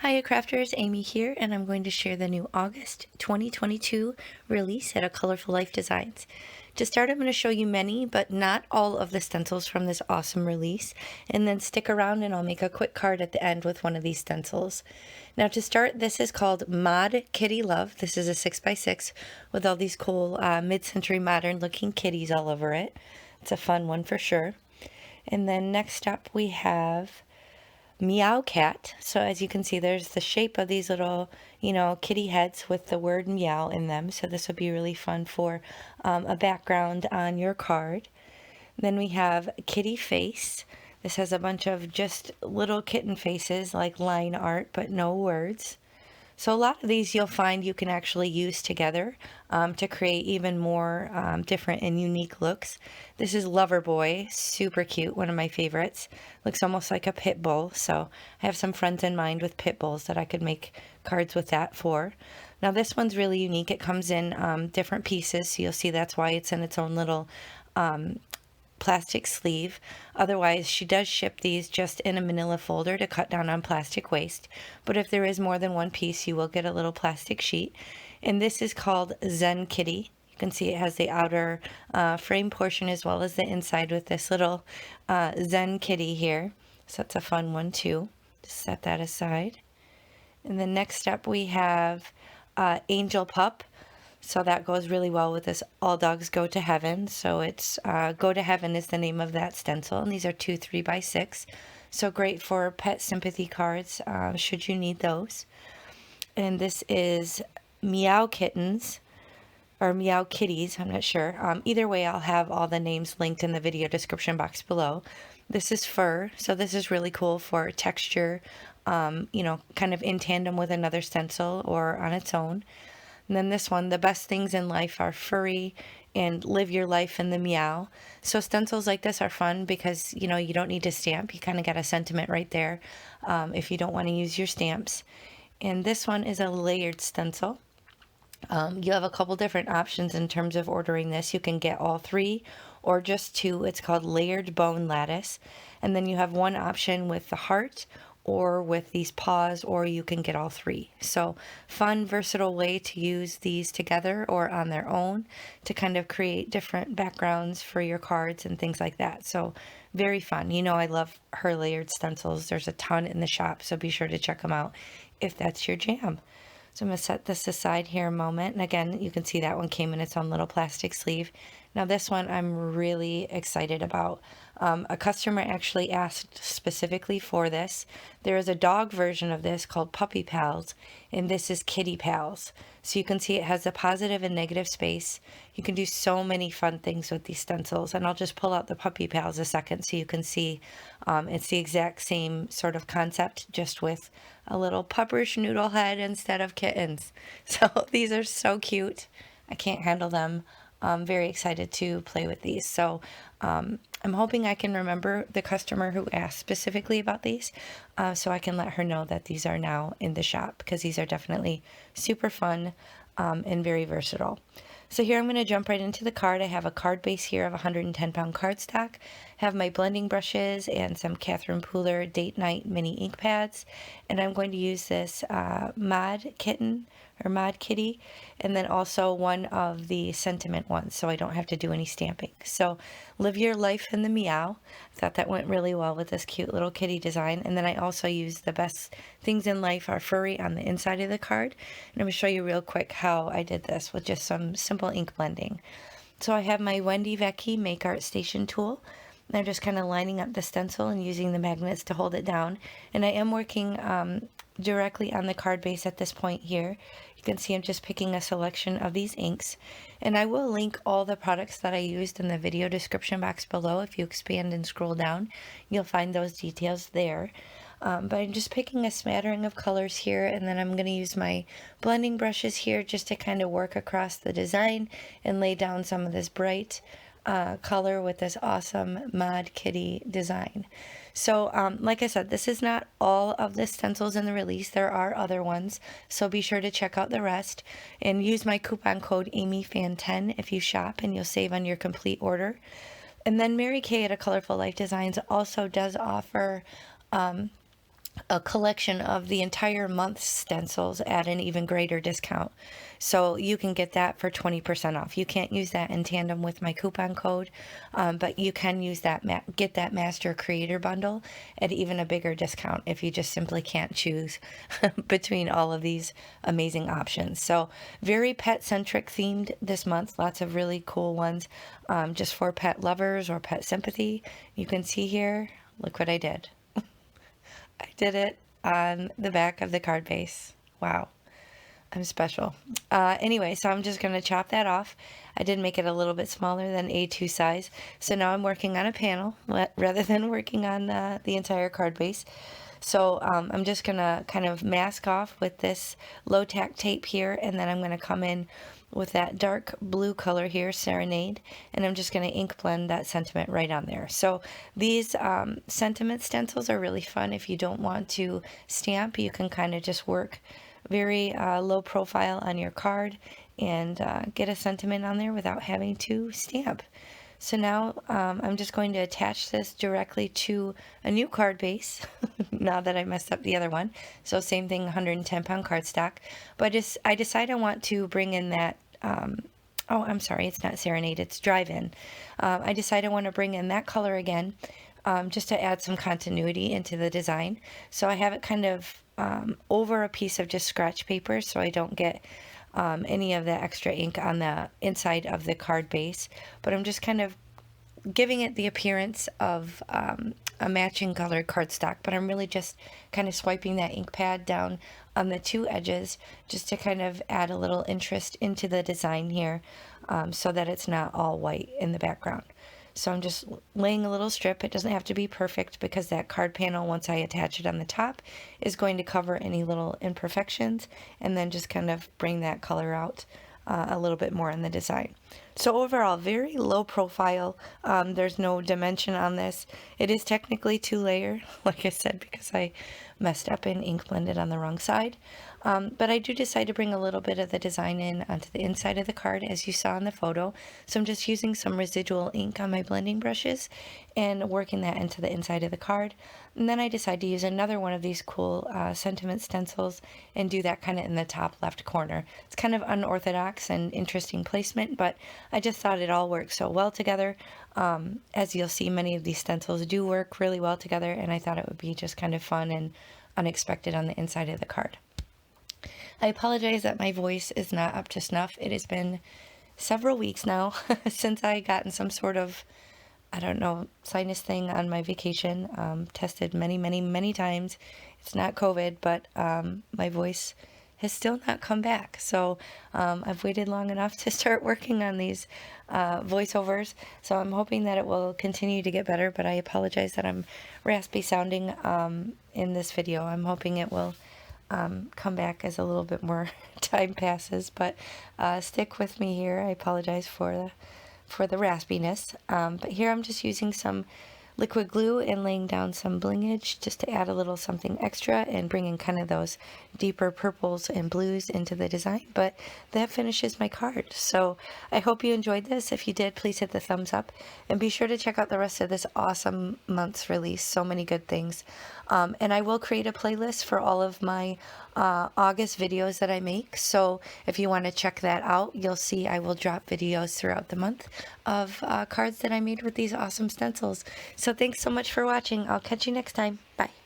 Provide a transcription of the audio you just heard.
Hiya crafters, Amy here, and I'm going to share the new August 2022 release at A Colorful Life Designs. To start, I'm going to show you many, but not all of the stencils from this awesome release, and then stick around and I'll make a quick card at the end with one of these stencils. Now to start, this is called Mod Kitty Love. This is a 6x6 with all these cool mid-century modern looking kitties all over it. It's a fun one for sure. And then next up we have Meow Cat. So as you can see, there's the shape of these little, kitty heads with the word meow in them. So this would be really fun for a background on your card. Then we have Kitty Face. This has a bunch of just little kitten faces like line art, but no words. So a lot of these you'll find you can actually use together to create even more different and unique looks. This is Loverboy, super cute, one of my favorites. Looks almost like a pit bull, so I have some friends in mind with pit bulls that I could make cards with that for. Now this one's really unique. It comes in different pieces, so you'll see that's why it's in its own little plastic sleeve. Otherwise, she does ship these just in a manila folder to cut down on plastic waste. But if there is more than one piece, you will get a little plastic sheet. And this is called Zen Kitty. You can see it has the outer frame portion as well as the inside with this little Zen Kitty here. So that's a fun one too. Just set that aside. And then next up we have Angel Pup. So that goes really well with this All Dogs Go to Heaven. So it's Go to Heaven is the name of that stencil. And these are 2 3x6. So great for pet sympathy cards should you need those. And this is Meow Kittens or Meow Kitties. I'm not sure. Either way, I'll have all the names linked in the video description box below. This is fur. So this is really cool for texture, kind of in tandem with another stencil or on its own. And then this one, the best things in life are furry and live your life in the meow. So stencils like this are fun because, you don't need to stamp. You kind of got a sentiment right there if you don't want to use your stamps. And this one is a layered stencil. You have a couple different options in terms of ordering this. You can get all 3 or just 2. It's called Layered Bone Lattice. And then you have one option with the heart or with these paws, or you can get all 3. So fun, versatile way to use these together or on their own to kind of create different backgrounds for your cards and things like that. So very fun. I love her layered stencils. There's a ton in the shop, so be sure to check them out if that's your jam. So I'm going to set this aside here a moment. And again, you can see that one came in its own little plastic sleeve. Now this one I'm really excited about. A customer actually asked specifically for this. There is a dog version of this called Puppy Pals, and this is Kitty Pals. So you can see it has a positive and negative space. You can do so many fun things with these stencils, and I'll just pull out the Puppy Pals a second so you can see it's the exact same sort of concept, just with a little puppish noodle head instead of kittens. So these are so cute. I can't handle them. I'm very excited to play with these. So I'm hoping I can remember the customer who asked specifically about these so I can let her know that these are now in the shop, because these are definitely super fun and very versatile. So here I'm going to jump right into the card. I have a card base here of 110-pound cardstock. I have my blending brushes and some Catherine Pooler Date Night mini ink pads. And I'm going to use this Mod Kitten or Mod Kitty, and then also one of the sentiment ones, so I don't have to do any stamping. So live your life in the meow. I thought that went really well with this cute little kitty design. And then I also used the best things in life are furry on the inside of the card. And I'm going to show you real quick how I did this with just some simple ink blending. So I have my Wendy Vecchi Make Art Station tool. And I'm just kind of lining up the stencil and using the magnets to hold it down. And I am working directly on the card base at this point here. You can see I'm just picking a selection of these inks. And I will link all the products that I used in the video description box below. If you expand and scroll down, you'll find those details there. But I'm just picking a smattering of colors here, and then I'm going to use my blending brushes here just to kind of work across the design and lay down some of this bright color with this awesome Mod Kitty design. So like I said, this is not all of the stencils in the release. There are other ones, so be sure to check out the rest and use my coupon code AmyFan10 if you shop, and you'll save on your complete order. And then Mary Kay at A Colorful Life Designs also does offer a collection of the entire month's stencils at an even greater discount. So you can get that for 20% off. You can't use that in tandem with my coupon code, but you can use that, get that Master Creator Bundle at even a bigger discount if you just simply can't choose between all of these amazing options. So very pet-centric themed this month. Lots of really cool ones just for pet lovers or pet sympathy. You can see here, look what I did. I did it on the back of the card base. Wow, I'm special. Anyway, so I'm just going to chop that off. I did make it a little bit smaller than A2 size. So now I'm working on a panel rather than working on the entire card base. So I'm just going to kind of mask off with this low tack tape here, and then I'm going to come in with that dark blue color here, Serenade, and I'm just going to ink blend that sentiment right on there. So these sentiment stencils are really fun. If you don't want to stamp, you can kind of just work very low profile on your card and get a sentiment on there without having to stamp. So now I'm just going to attach this directly to a new card base now that I messed up the other one. So same thing, 110-pound cardstock. But I decide I want to bring in that, oh, I'm sorry, it's not Serenade, it's Drive-In. I decide I want to bring in that color again just to add some continuity into the design. So I have it kind of over a piece of just scratch paper so I don't get any of the extra ink on the inside of the card base, but I'm just kind of giving it the appearance of a matching colored cardstock, but I'm really just kind of swiping that ink pad down on the two edges just to kind of add a little interest into the design here so that it's not all white in the background. So I'm just laying a little strip. It doesn't have to be perfect because that card panel, once I attach it on the top, is going to cover any little imperfections and then just kind of bring that color out a little bit more in the design. So overall, very low profile. There's no dimension on this. It is technically 2-layer, like I said, because I messed up and ink blended on the wrong side. But I do decide to bring a little bit of the design in onto the inside of the card, as you saw in the photo. So I'm just using some residual ink on my blending brushes and working that into the inside of the card. And then I decide to use another one of these cool sentiment stencils and do that kind of in the top left corner. It's kind of unorthodox and interesting placement, but I just thought it all worked so well together. As you'll see, many of these stencils do work really well together, and I thought it would be just kind of fun and unexpected on the inside of the card. I apologize that my voice is not up to snuff. It has been several weeks now since I gotten some sort of, I don't know, sinus thing on my vacation. Tested many times. It's not COVID, but my voice has still not come back. So I've waited long enough to start working on these voiceovers. So I'm hoping that it will continue to get better, but I apologize that I'm raspy sounding in this video. I'm hoping it will come back as a little bit more time passes, but stick with me here. I apologize for the raspiness, but here I'm just using some liquid glue and laying down some blingage just to add a little something extra and bringing kind of those deeper purples and blues into the design. But that finishes my card. So I hope you enjoyed this. If you did, please hit the thumbs up and be sure to check out the rest of this awesome month's release. So many good things. And I will create a playlist for all of my August videos that I make. So if you want to check that out, you'll see I will drop videos throughout the month of cards that I made with these awesome stencils. So thanks so much for watching. I'll catch you next time. Bye.